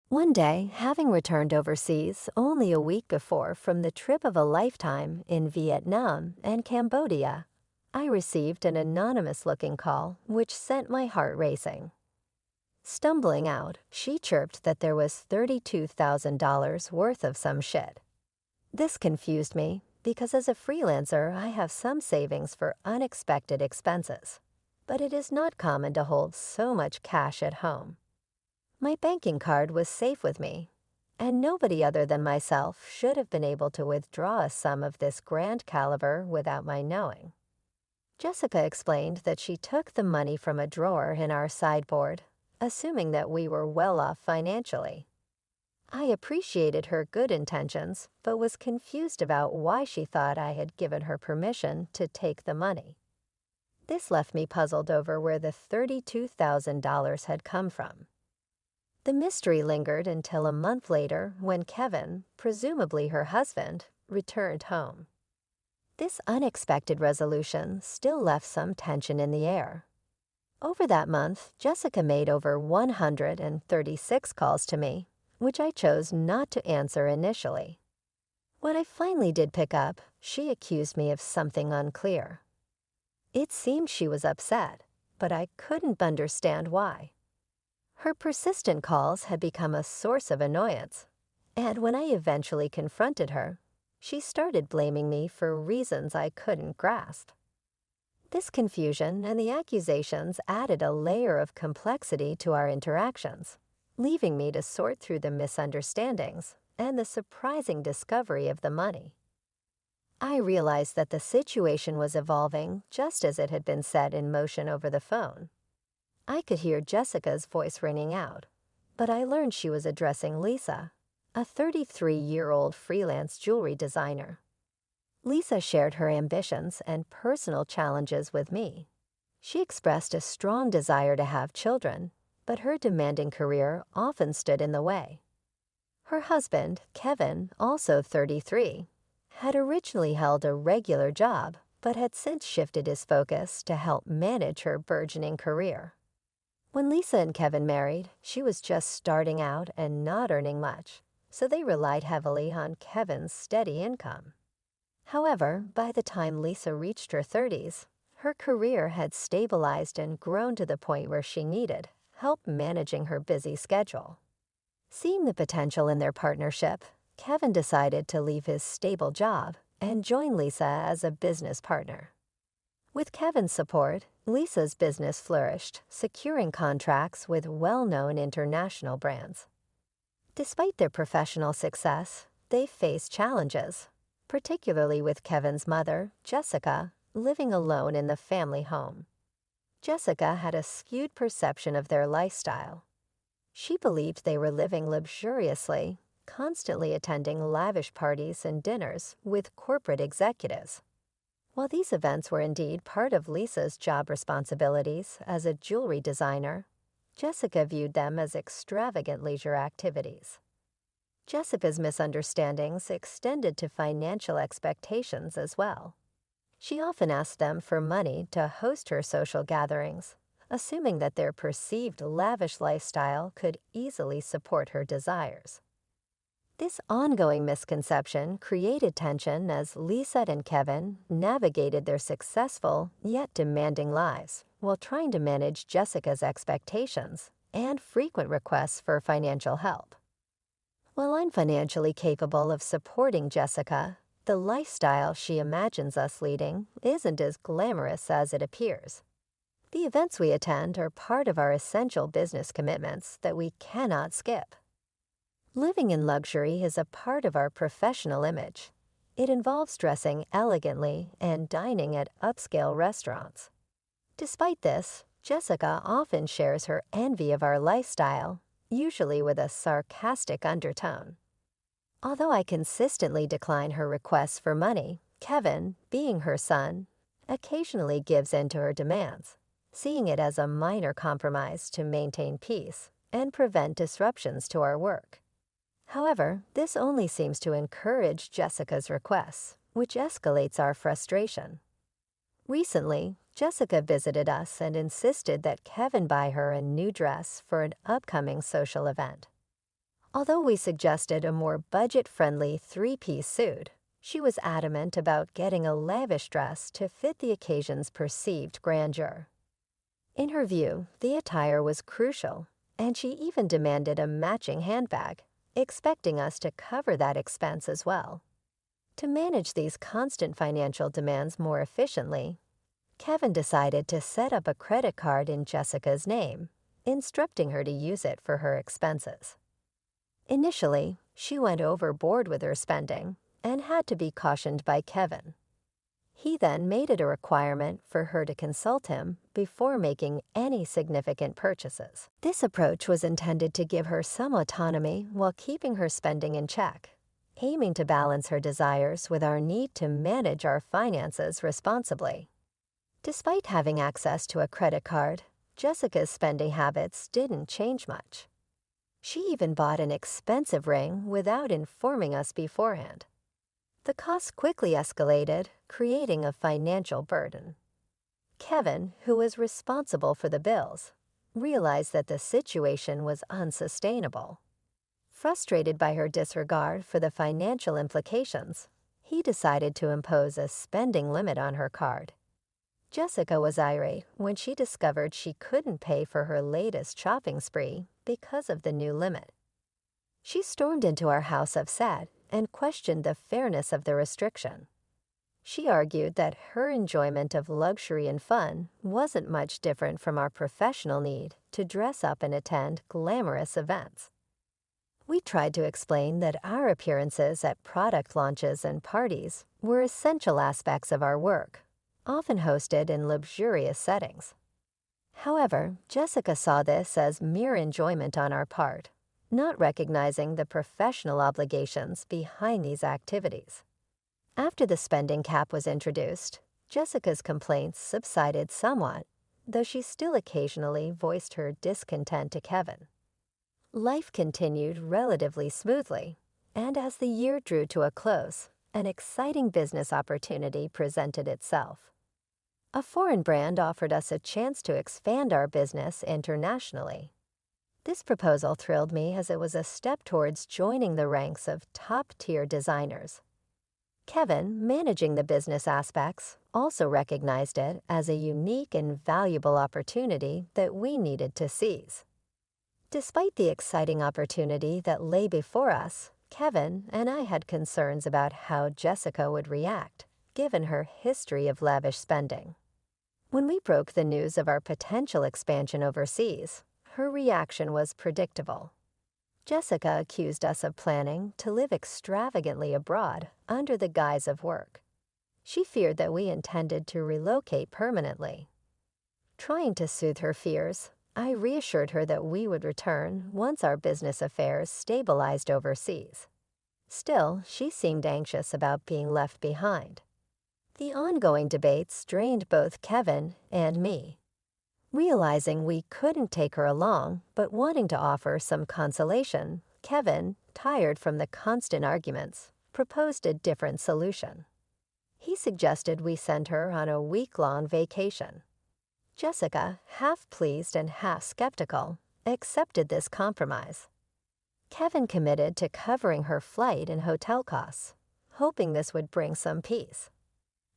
One day, having returned overseas only a week before from the trip of a lifetime in Vietnam and Cambodia, I received an anonymous-looking call which sent my heart racing. Stumbling out, she chirped that there was $32,000 worth of some shit. This confused me because as a freelancer, I have some savings for unexpected expenses, but it is not common to hold so much cash at home. My banking card was safe with me, and nobody other than myself should have been able to withdraw a sum of this grand caliber without my knowing. Jessica explained that she took the money from a drawer in our sideboard, assuming that we were well off financially. I appreciated her good intentions, but was confused about why she thought I had given her permission to take the money. This left me puzzled over where the $32,000 had come from. The mystery lingered until a month later when Kevin, presumably her husband, returned home. This unexpected resolution still left some tension in the air. Over that month, Jessica made over 136 calls to me, which I chose not to answer initially. When I finally did pick up, she accused me of something unclear. It seemed she was upset, but I couldn't understand why. Her persistent calls had become a source of annoyance, and when I eventually confronted her, she started blaming me for reasons I couldn't grasp. This confusion and the accusations added a layer of complexity to our interactions, leaving me to sort through the misunderstandings and the surprising discovery of the money. I realized that the situation was evolving just as it had been set in motion over the phone. I could hear Jessica's voice ringing out, but I learned she was addressing Lisa, a 33-year-old freelance jewelry designer. Lisa shared her ambitions and personal challenges with me. She expressed a strong desire to have children, but her demanding career often stood in the way. Her husband, Kevin, also 33, had originally held a regular job, but had since shifted his focus to help manage her burgeoning career. When Lisa and Kevin married, she was just starting out and not earning much, so they relied heavily on Kevin's steady income. However, by the time Lisa reached her 30s, her career had stabilized and grown to the point where she needed help managing her busy schedule. Seeing the potential in their partnership, Kevin decided to leave his stable job and join Lisa as a business partner. With Kevin's support, Lisa's business flourished, securing contracts with well-known international brands. Despite their professional success, they faced challenges, particularly with Kevin's mother, Jessica, living alone in the family home. Jessica had a skewed perception of their lifestyle. She believed they were living luxuriously, constantly attending lavish parties and dinners with corporate executives. While these events were indeed part of Lisa's job responsibilities as a jewelry designer, Jessica viewed them as extravagant leisure activities. Jessica's misunderstandings extended to financial expectations as well. She often asked them for money to host her social gatherings, assuming that their perceived lavish lifestyle could easily support her desires. This ongoing misconception created tension as Lisa and Kevin navigated their successful yet demanding lives while trying to manage Jessica's expectations and frequent requests for financial help. While I'm financially capable of supporting Jessica, the lifestyle she imagines us leading isn't as glamorous as it appears. The events we attend are part of our essential business commitments that we cannot skip. Living in luxury is a part of our professional image. It involves dressing elegantly and dining at upscale restaurants. Despite this, Jessica often shares her envy of our lifestyle, usually with a sarcastic undertone. Although I consistently decline her requests for money, Kevin, being her son, occasionally gives in to her demands, seeing it as a minor compromise to maintain peace and prevent disruptions to our work. However, this only seems to encourage Jessica's requests, which escalates our frustration. Recently, Jessica visited us and insisted that Kevin buy her a new dress for an upcoming social event. Although we suggested a more budget-friendly three-piece suit, she was adamant about getting a lavish dress to fit the occasion's perceived grandeur. In her view, the attire was crucial, and she even demanded a matching handbag, expecting us to cover that expense as well. To manage these constant financial demands more efficiently, Kevin decided to set up a credit card in Jessica's name, instructing her to use it for her expenses. Initially, she went overboard with her spending and had to be cautioned by Kevin. He then made it a requirement for her to consult him before making any significant purchases. This approach was intended to give her some autonomy while keeping her spending in check, aiming to balance her desires with our need to manage our finances responsibly. Despite having access to a credit card, Jessica's spending habits didn't change much. She even bought an expensive ring without informing us beforehand. The cost quickly escalated, creating a financial burden. Kevin, who was responsible for the bills, realized that the situation was unsustainable. Frustrated by her disregard for the financial implications, he decided to impose a spending limit on her card. Jessica was irate when she discovered she couldn't pay for her latest shopping spree because of the new limit. She stormed into our house upset and questioned the fairness of the restriction. She argued that her enjoyment of luxury and fun wasn't much different from our professional need to dress up and attend glamorous events. We tried to explain that our appearances at product launches and parties were essential aspects of our work, often hosted in luxurious settings. However, Jessica saw this as mere enjoyment on our part, not recognizing the professional obligations behind these activities. After the spending cap was introduced, Jessica's complaints subsided somewhat, though she still occasionally voiced her discontent to Kevin. Life continued relatively smoothly, and as the year drew to a close, an exciting business opportunity presented itself. A foreign brand offered us a chance to expand our business internationally. This proposal thrilled me as it was a step towards joining the ranks of top-tier designers. Kevin, managing the business aspects, also recognized it as a unique and valuable opportunity that we needed to seize. Despite the exciting opportunity that lay before us, Kevin and I had concerns about how Jessica would react, given her history of lavish spending. When we broke the news of our potential expansion overseas, her reaction was predictable. Jessica accused us of planning to live extravagantly abroad under the guise of work. She feared that we intended to relocate permanently. Trying to soothe her fears, I reassured her that we would return once our business affairs stabilized overseas. Still, she seemed anxious about being left behind. The ongoing debates drained both Kevin and me. Realizing we couldn't take her along, but wanting to offer some consolation, Kevin, tired from the constant arguments, proposed a different solution. He suggested we send her on a week-long vacation. Jessica, half pleased and half skeptical, accepted this compromise. Kevin committed to covering her flight and hotel costs, hoping this would bring some peace.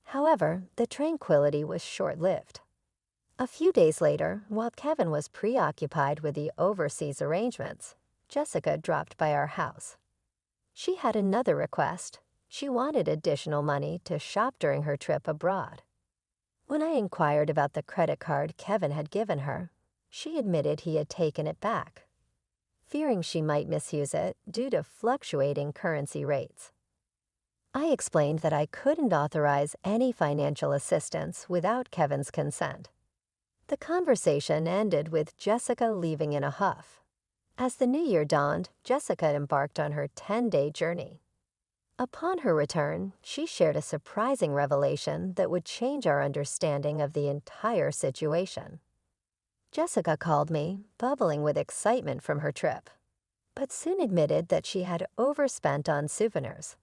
However, the tranquility was short-lived. A few days later, while Kevin was preoccupied with the overseas arrangements, Jessica dropped by our house. She had another request. She wanted additional money to shop during her trip abroad. When I inquired about the credit card Kevin had given her, she admitted he had taken it back, fearing she might misuse it due to fluctuating currency rates. I explained that I couldn't authorize any financial assistance without Kevin's consent. The conversation ended with Jessica leaving in a huff. As the new year dawned, Jessica embarked on her 10-day journey. Upon her return, she shared a surprising revelation that would change our understanding of the entire situation. Jessica called me, bubbling with excitement from her trip, but soon admitted that she had overspent on souvenirs.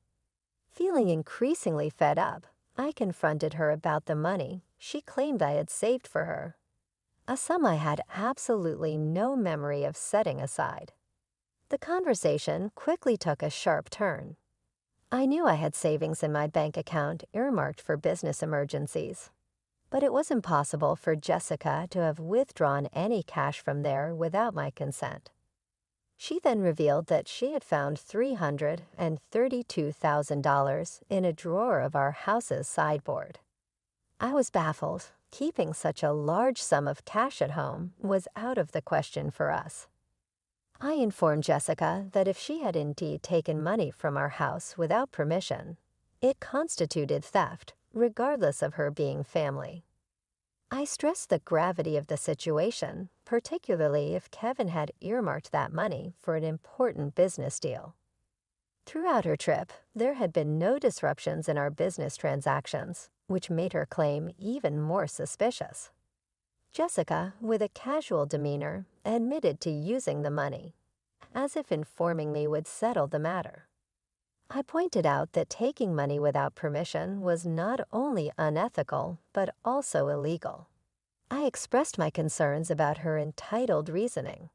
Feeling increasingly fed up, I confronted her about the money she claimed I had saved for her, a sum I had absolutely no memory of setting aside. The conversation quickly took a sharp turn. I knew I had savings in my bank account earmarked for business emergencies, but it was impossible for Jessica to have withdrawn any cash from there without my consent. She then revealed that she had found $332,000 in a drawer of our house's sideboard. I was baffled. Keeping such a large sum of cash at home was out of the question for us. I informed Jessica that if she had indeed taken money from our house without permission, it constituted theft, regardless of her being family. I stressed the gravity of the situation, particularly if Kevin had earmarked that money for an important business deal. Throughout her trip, there had been no disruptions in our business transactions, which made her claim even more suspicious. Jessica, with a casual demeanor, admitted to using the money, as if informing me would settle the matter. I pointed out that taking money without permission was not only unethical, but also illegal. I expressed my concerns about her entitled reasoning.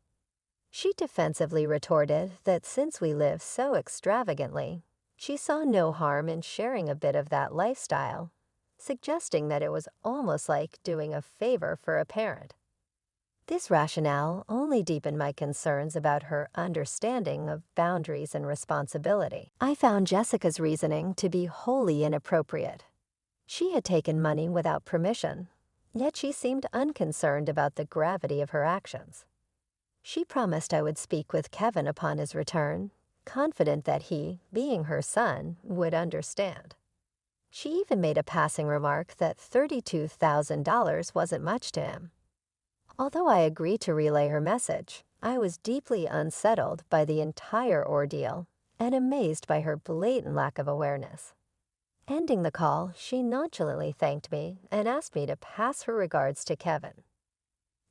She defensively retorted that since we live so extravagantly, she saw no harm in sharing a bit of that lifestyle, suggesting that it was almost like doing a favor for a parent. This rationale only deepened my concerns about her understanding of boundaries and responsibility. I found Jessica's reasoning to be wholly inappropriate. She had taken money without permission, yet she seemed unconcerned about the gravity of her actions. She promised I would speak with Kevin upon his return, confident that he, being her son, would understand. She even made a passing remark that $32,000 wasn't much to him. Although I agreed to relay her message, I was deeply unsettled by the entire ordeal and amazed by her blatant lack of awareness. Ending the call, she nonchalantly thanked me and asked me to pass her regards to Kevin.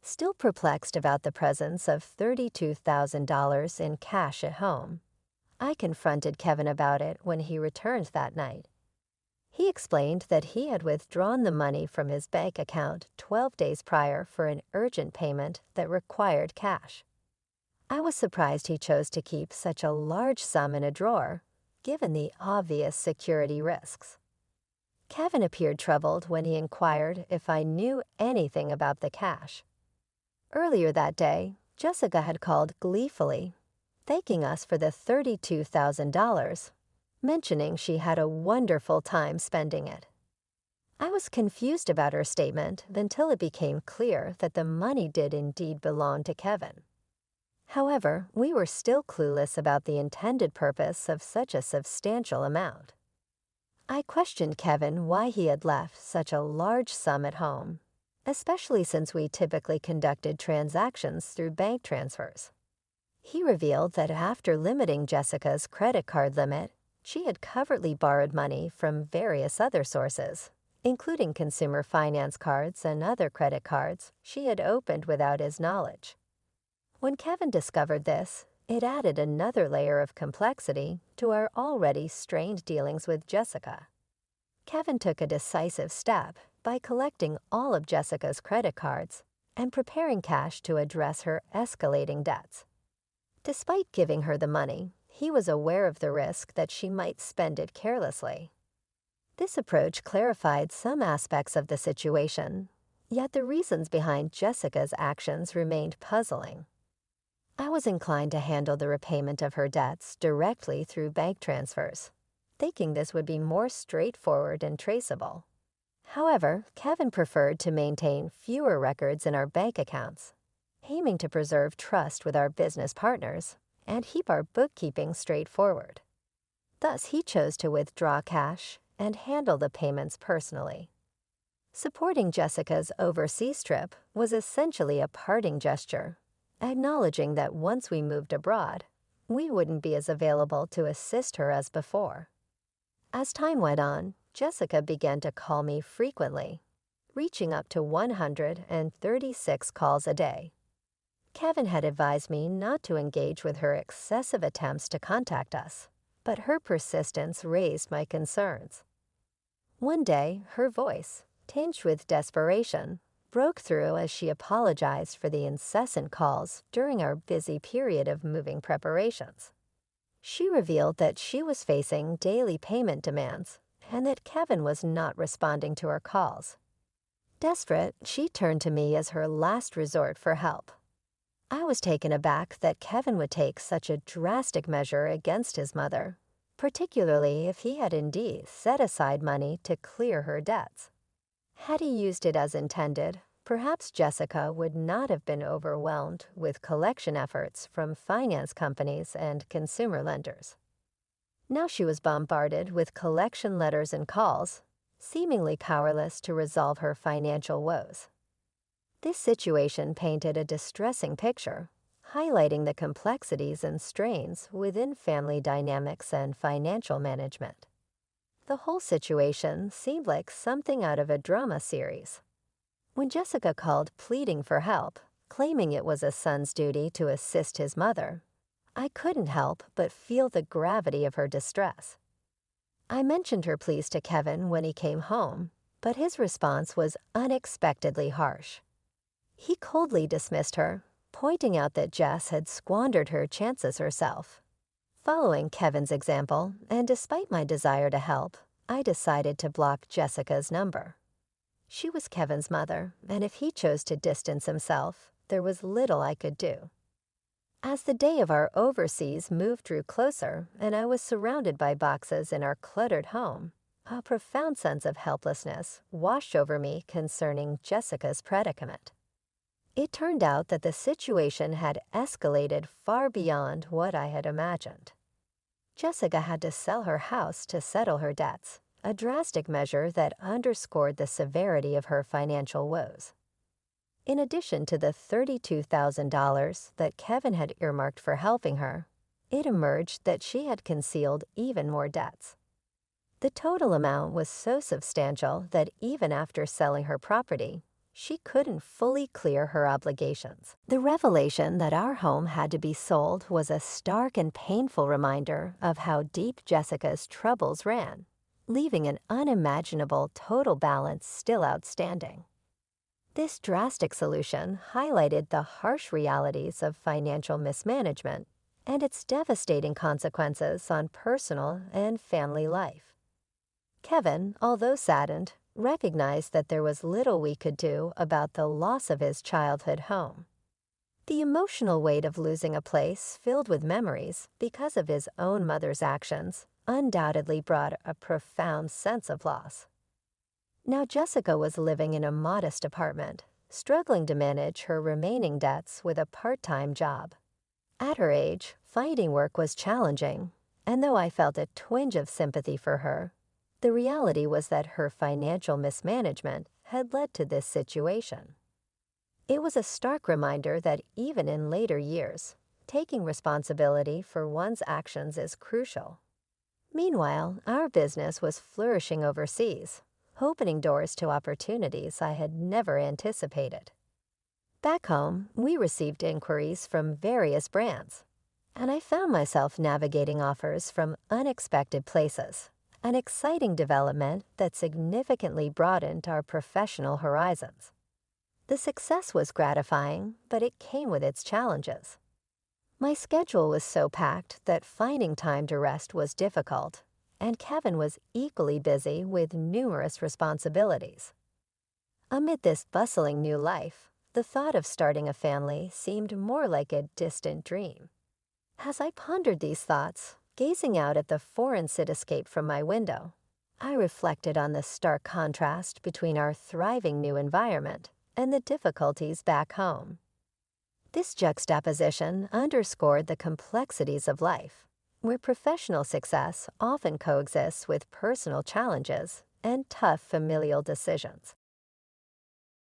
Still perplexed about the presence of $32,000 in cash at home, I confronted Kevin about it when he returned that night. He explained that he had withdrawn the money from his bank account 12 days prior for an urgent payment that required cash. I was surprised he chose to keep such a large sum in a drawer, given the obvious security risks. Kevin appeared troubled when he inquired if I knew anything about the cash. Earlier that day, Jessica had called gleefully, thanking us for the $32,000, mentioning she had a wonderful time spending it. I was confused about her statement until it became clear that the money did indeed belong to Kevin. However, we were still clueless about the intended purpose of such a substantial amount. I questioned Kevin why he had left such a large sum at home, especially since we typically conducted transactions through bank transfers. He revealed that after limiting Jessica's credit card limit, she had covertly borrowed money from various other sources, including consumer finance cards and other credit cards she had opened without his knowledge. When Kevin discovered this, it added another layer of complexity to our already strained dealings with Jessica. Kevin took a decisive step by collecting all of Jessica's credit cards and preparing cash to address her escalating debts. Despite giving her the money, he was aware of the risk that she might spend it carelessly. This approach clarified some aspects of the situation, yet the reasons behind Jessica's actions remained puzzling. I was inclined to handle the repayment of her debts directly through bank transfers, thinking this would be more straightforward and traceable. However, Kevin preferred to maintain fewer records in our bank accounts, aiming to preserve trust with our business partners and keep our bookkeeping straightforward. Thus, he chose to withdraw cash and handle the payments personally. Supporting Jessica's overseas trip was essentially a parting gesture, acknowledging that once we moved abroad, we wouldn't be as available to assist her as before. As time went on, Jessica began to call me frequently, reaching up to 136 calls a day. Kevin had advised me not to engage with her excessive attempts to contact us, but her persistence raised my concerns. One day, her voice, tinged with desperation, broke through as she apologized for the incessant calls during our busy period of moving preparations. She revealed that she was facing daily payment demands and that Kevin was not responding to her calls. Desperate, she turned to me as her last resort for help. I was taken aback that Kevin would take such a drastic measure against his mother, particularly if he had indeed set aside money to clear her debts. Had he used it as intended, perhaps Jessica would not have been overwhelmed with collection efforts from finance companies and consumer lenders. Now she was bombarded with collection letters and calls, seemingly powerless to resolve her financial woes. This situation painted a distressing picture, highlighting the complexities and strains within family dynamics and financial management. The whole situation seemed like something out of a drama series. When Jessica called pleading for help, claiming it was a son's duty to assist his mother, I couldn't help but feel the gravity of her distress. I mentioned her pleas to Kevin when he came home, but his response was unexpectedly harsh. He coldly dismissed her, pointing out that Jess had squandered her chances herself. Following Kevin's example, and despite my desire to help, I decided to block Jessica's number. She was Kevin's mother, and if he chose to distance himself, there was little I could do. As the day of our overseas move drew closer and I was surrounded by boxes in our cluttered home, a profound sense of helplessness washed over me concerning Jessica's predicament. It turned out that the situation had escalated far beyond what I had imagined. Jessica had to sell her house to settle her debts, a drastic measure that underscored the severity of her financial woes. In addition to the $32,000 that Kevin had earmarked for helping her, it emerged that she had concealed even more debts. The total amount was so substantial that even after selling her property, she couldn't fully clear her obligations. The revelation that our home had to be sold was a stark and painful reminder of how deep Jessica's troubles ran, leaving an unimaginable total balance still outstanding. This drastic solution highlighted the harsh realities of financial mismanagement and its devastating consequences on personal and family life. Kevin, although saddened, recognized that there was little we could do about the loss of his childhood home. The emotional weight of losing a place filled with memories because of his own mother's actions undoubtedly brought a profound sense of loss. Now Jessica was living in a modest apartment, struggling to manage her remaining debts with a part-time job. At her age, finding work was challenging, and though I felt a twinge of sympathy for her, the reality was that her financial mismanagement had led to this situation. It was a stark reminder that even in later years, taking responsibility for one's actions is crucial. Meanwhile, our business was flourishing overseas, opening doors to opportunities I had never anticipated. Back home, we received inquiries from various brands, and I found myself navigating offers from unexpected places, an exciting development that significantly broadened our professional horizons. The success was gratifying, but it came with its challenges. My schedule was so packed that finding time to rest was difficult, and Kevin was equally busy with numerous responsibilities. Amid this bustling new life, the thought of starting a family seemed more like a distant dream. As I pondered these thoughts, gazing out at the foreign cityscape from my window, I reflected on the stark contrast between our thriving new environment and the difficulties back home. This juxtaposition underscored the complexities of life, where professional success often coexists with personal challenges and tough familial decisions.